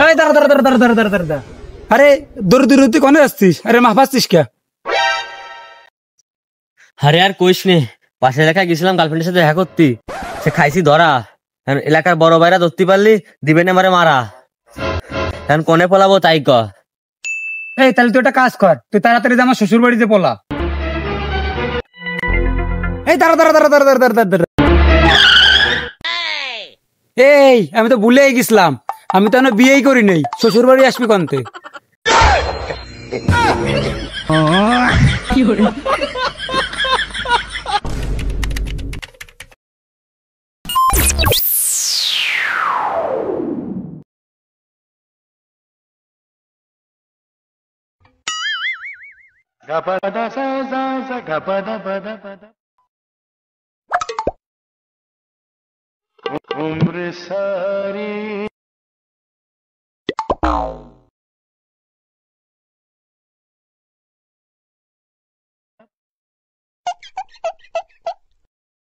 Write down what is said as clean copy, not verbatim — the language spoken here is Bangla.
এই দাঁড়া দাঁড়া দাঁড়া দাঁড়া দাঁড়া দাঁড়া দাঁড়া। আরে দূর দূর তুই কোনে আসছিস? আরে মাফাচ্ছিস কে? আরে আর কইস নে, পাশের এলাকায় গেছিলাম গার্লফ্রেন্ডের সাথে দেখা করতি, সে খাইছি ধরা। এখন এলাকার বড় ভাইরা ধরতে পারলি দিবে না আমারে মারা। এখন কোনে পলাবো তাই ক। এই তাহলে তুই একটা কাজ কর, তুই তাড়াতাড়ি যা আমার শ্বশুর বাড়িতে পলা। এই দাঁড়া দাঁড়া দাঁড়া দাঁড়া দাঁড়া দাঁড়া দাঁড়া। এই আমি তো ভুলেই গেছিলাম, আমি তো এখনো বিয়েই করি নাই, শ্বশুর বাড়ি আসবি কন্তে? उम्र सारी